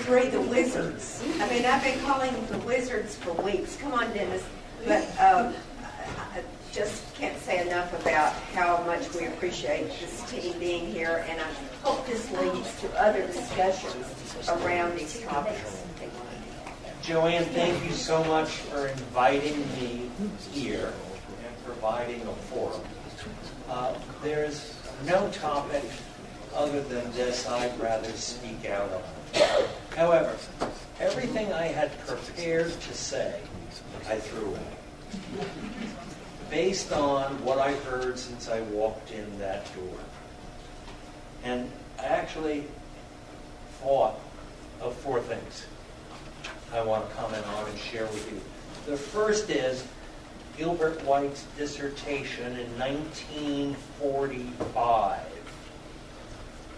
three, the lizards. I mean, I've been calling them the lizards for weeks. Come on, Dennis. But I just can't say enough about how much we appreciate this team being here, and I hope this leads to other discussions around these topics. Joanne, thank you so much for inviting me here and providing a forum. There's no topic other than this I'd rather speak out on. However, everything I had prepared to say, I threw away, based on what I heard since I walked in that door. And I actually thought of four things I want to comment on and share with you. The first is Gilbert White's dissertation in 1945,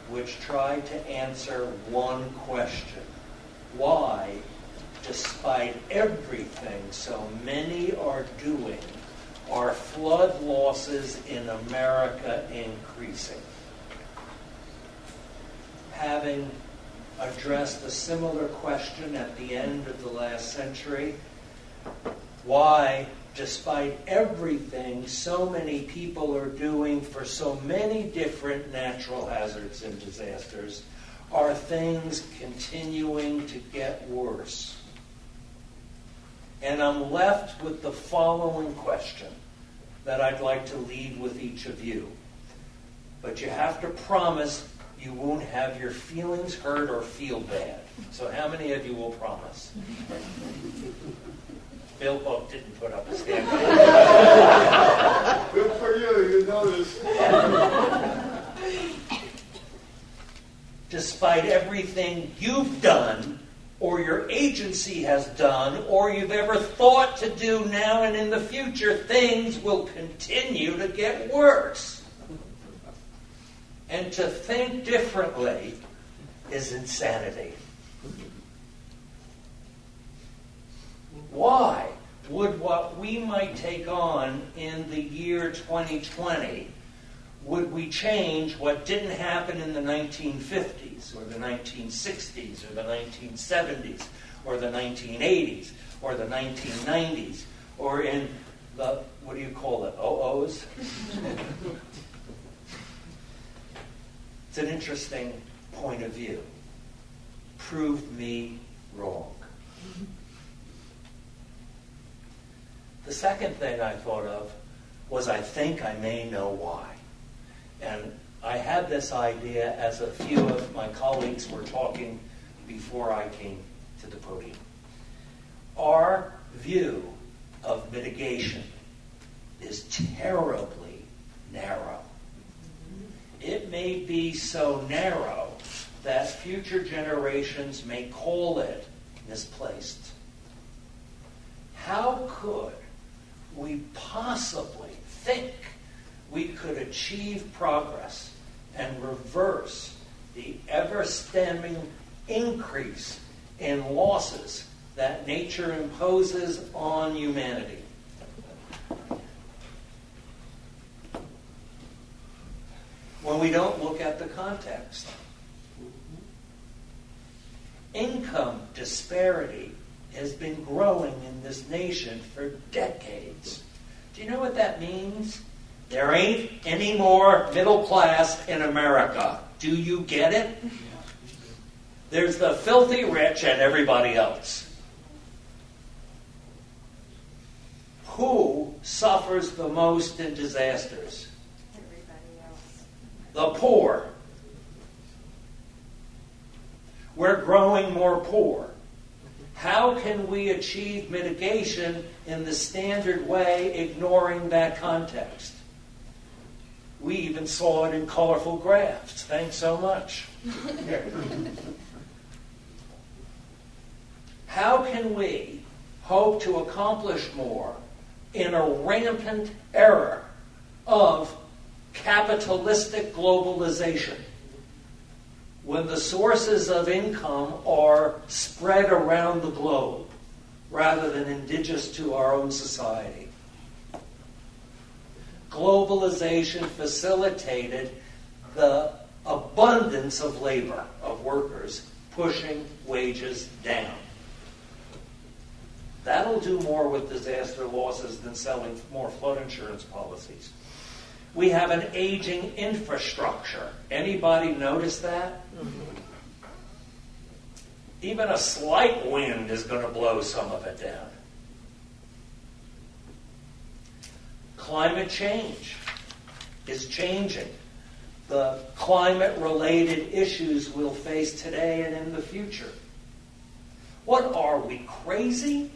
which tried to answer one question: why, despite everything so many are doing, are flood losses in America increasing? Having addressed a similar question at the end of the last century, why, despite everything so many people are doing for so many different natural hazards and disasters, are things continuing to get worse? And I'm left with the following question that I'd like to leave with each of you. But you have to promise you won't have your feelings hurt or feel bad. So how many of you will promise? Bill Hook didn't put up his hand. Good for you, you know this. Despite everything you've done, or your agency has done, or you've ever thought to do now and in the future, things will continue to get worse. And to think differently is insanity. Why would what we might take on in the year 2020, would we change what didn't happen in the 1950s or the 1960s or the 1970s or the 1980s or the 1990s or in the, what do you call it, OOs? It's an interesting point of view. Prove me wrong. The second thing I thought of was I think I may know why. And I had this idea as a few of my colleagues were talking before I came to the podium. Our view of mitigation is terribly narrow. It may be so narrow that future generations may call it misplaced. How could we possibly think we could achieve progress and reverse the ever-stemming increase in losses that nature imposes on humanity? When we don't look at the context. Income disparity has been growing in this nation for decades. Do you know what that means? There ain't any more middle class in America. Do you get it? There's the filthy rich and everybody else. Who suffers the most in disasters? The poor. We're growing more poor. How can we achieve mitigation in the standard way, ignoring that context? We even saw it in colorful graphs. Thanks so much. How can we hope to accomplish more in a rampant era of capitalistic globalization, when the sources of income are spread around the globe rather than indigenous to our own society? Globalization facilitated the abundance of labor, of workers, pushing wages down. That'll do more with disaster losses than selling more flood insurance policies. We have an aging infrastructure. Anybody notice that? Mm-hmm. Even a slight wind is going to blow some of it down. Climate change is changing. The climate-related issues we'll face today and in the future. What are we, crazy?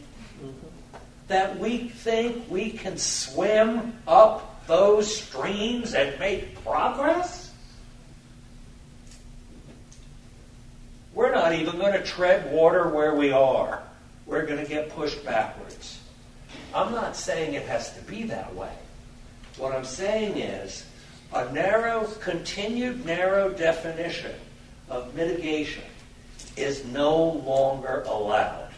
That we think we can swim up those streams and make progress? We're not even going to tread water where we are. We're going to get pushed backwards. I'm not saying it has to be that way. What I'm saying is a continued narrow definition of mitigation is no longer allowed,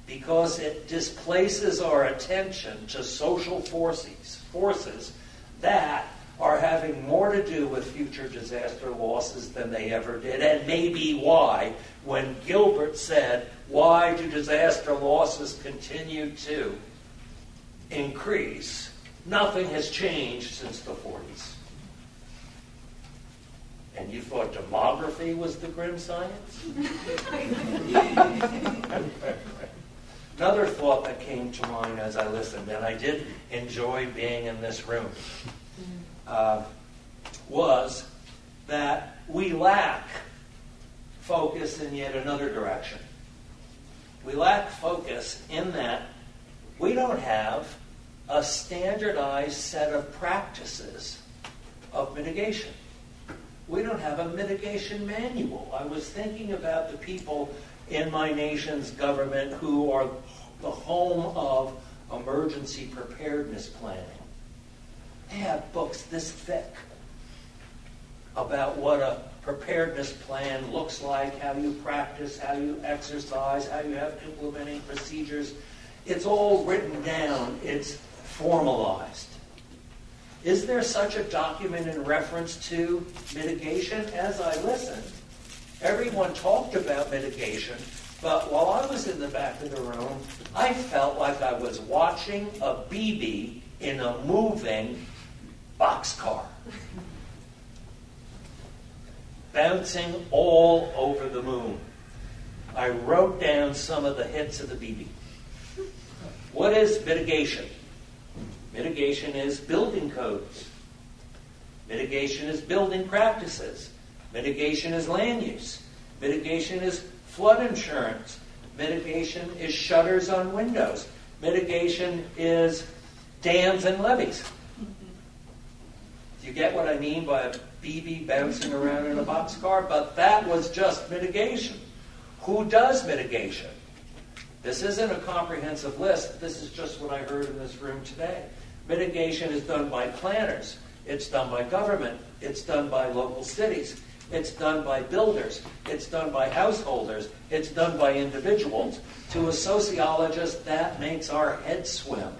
because it displaces our attention to social forces that are having more to do with future disaster losses than they ever did, and maybe why, when Gilbert said, why do disaster losses continue to increase? Nothing has changed since the 40s. And you thought demography was the grim science? Another thought that came to mind as I listened, and I did enjoy being in this room, was that we lack focus in yet another direction. We lack focus in that we don't have a standardized set of practices of mitigation. We don't have a mitigation manual. I was thinking about the people in my nation's government who are the home of emergency preparedness planning. They have books this thick about what a preparedness plan looks like, how you practice, how you exercise, how you have implementing procedures. It's all written down. It's formalized. Is there such a document in reference to mitigation? As I listened, everyone talked about mitigation, but while I was in the back of the room, I felt like I was watching a BB in a moving boxcar, bouncing all over the moon. I wrote down some of the hits of the BB. What is mitigation? Mitigation is building codes. Mitigation is building practices. Mitigation is land use. Mitigation is flood insurance. Mitigation is shutters on windows. Mitigation is dams and levees. Do you get what I mean by a BB bouncing around in a boxcar? But that was just mitigation. Who does mitigation? This isn't a comprehensive list. This is just what I heard in this room today. Mitigation is done by planners. It's done by government. It's done by local cities. It's done by builders. It's done by householders. It's done by individuals. To a sociologist, that makes our head swim.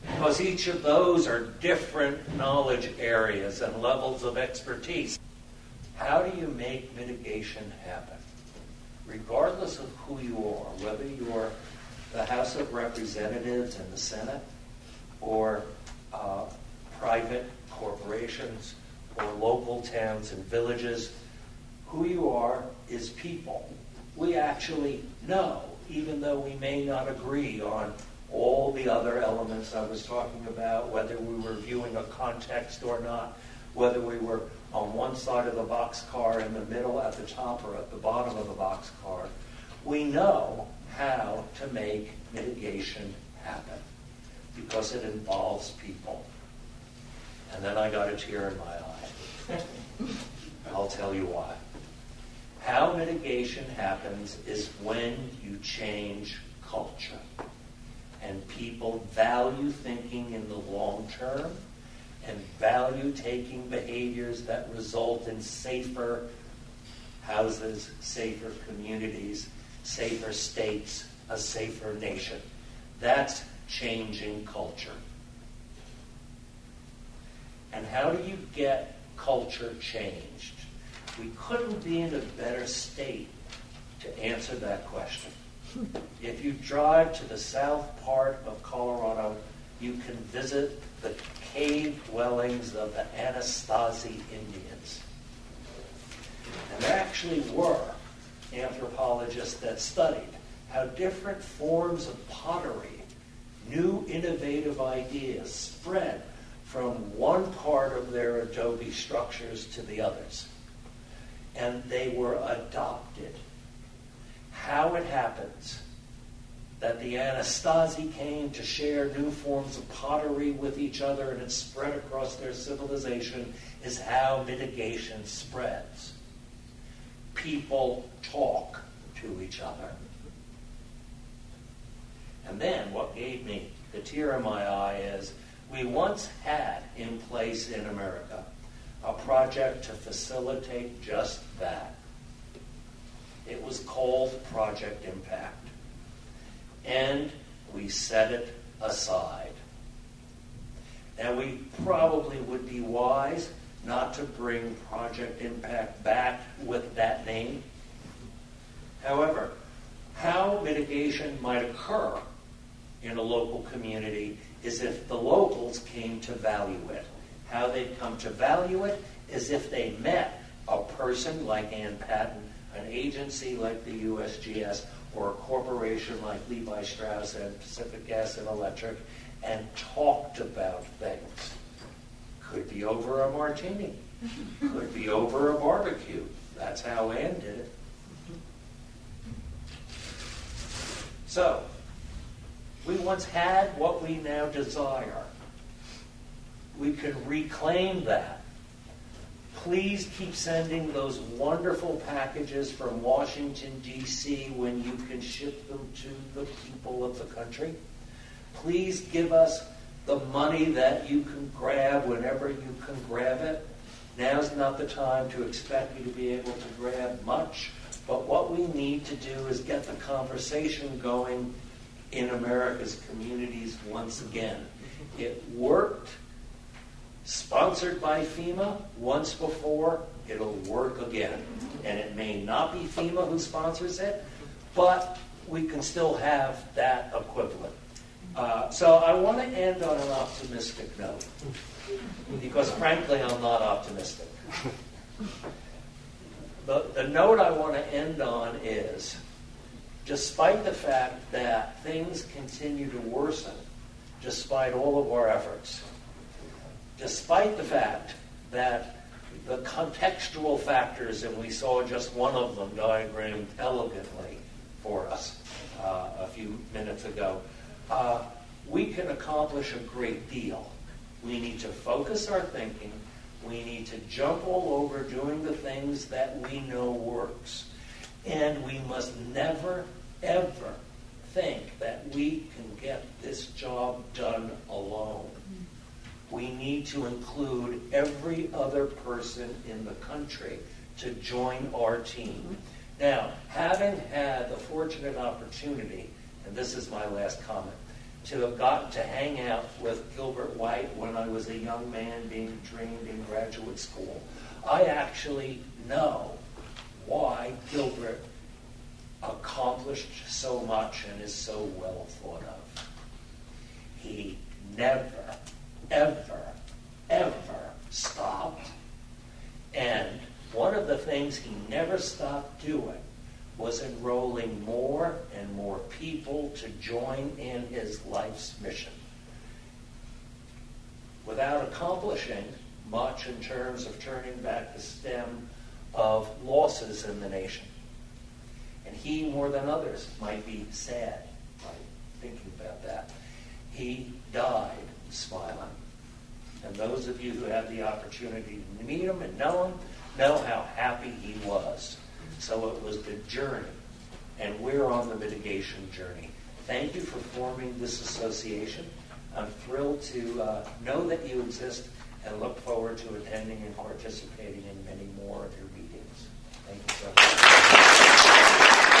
Because each of those are different knowledge areas and levels of expertise. How do you make mitigation happen? Regardless of who you are, whether you're the House of Representatives and the Senate, or private corporations, or local towns and villages, who you are is people. We actually know, even though we may not agree on all the other elements I was talking about, whether we were viewing a context or not, whether we were on one side of the boxcar, in the middle, at the top, or at the bottom of the boxcar, we know how to make mitigation happen because it involves people. And then I got a tear in my eye. I'll tell you why. How mitigation happens is when you change culture. And people value thinking in the long term and value taking behaviors that result in safer houses, safer communities, safer states, a safer nation. That's changing culture. And how do you get culture changed? We couldn't be in a better state to answer that question. If you drive to the south part of Colorado, you can visit the cave dwellings of the Anasazi Indians. And there actually were anthropologists that studied how different forms of pottery, new innovative ideas spread from one part of their adobe structures to the others. And they were adopted. How it happens that the Anasazi came to share new forms of pottery with each other and it spread across their civilization is how mitigation spreads. People talk to each other. And then what gave me the tear in my eye is we once had in place in America a project to facilitate just that. It was called Project Impact. And we set it aside. And we probably would be wise not to bring Project Impact back with that name. However, how mitigation might occur in a local community is if the locals came to value it. How they'd come to value it is if they met a person like Ann Patton, an agency like the USGS, or a corporation like Levi Strauss and Pacific Gas and Electric, and talked about things. Could be over a martini. Could be over a barbecue. That's how Ann did it. So, we once had what we now desire. We can reclaim that. Please keep sending those wonderful packages from Washington, D.C. when you can ship them to the people of the country. Please give us the money that you can grab whenever you can grab it. Now's not the time to expect you to be able to grab much, but what we need to do is get the conversation going in America's communities once again. It worked. Sponsored by FEMA once before, it'll work again. And it may not be FEMA who sponsors it, but we can still have that equivalent. So I want to end on an optimistic note, because frankly, I'm not optimistic. The note I want to end on is, despite the fact that things continue to worsen, despite all of our efforts, despite the fact that the contextual factors, and we saw just one of them diagrammed elegantly for us a few minutes ago, we can accomplish a great deal. We need to focus our thinking. We need to jump all over doing the things that we know works. And we must never, ever think that we can get this job done alone. We need to include every other person in the country to join our team. Now, having had the fortunate opportunity, and this is my last comment, to have gotten to hang out with Gilbert White when I was a young man being trained in graduate school, I actually know why Gilbert accomplished so much and is so well thought of. He never, ever, ever stopped. And one of the things he never stopped doing was enrolling more and more people to join in his life's mission. Without accomplishing much in terms of turning back the stem of losses in the nation. And he, more than others, might be sad by thinking about that. He died smiling. And those of you who had the opportunity to meet him and know how happy he was. So it was the journey, and we're on the mitigation journey. Thank you for forming this association. I'm thrilled to know that you exist and look forward to attending and participating in many more of your meetings. Thank you so much.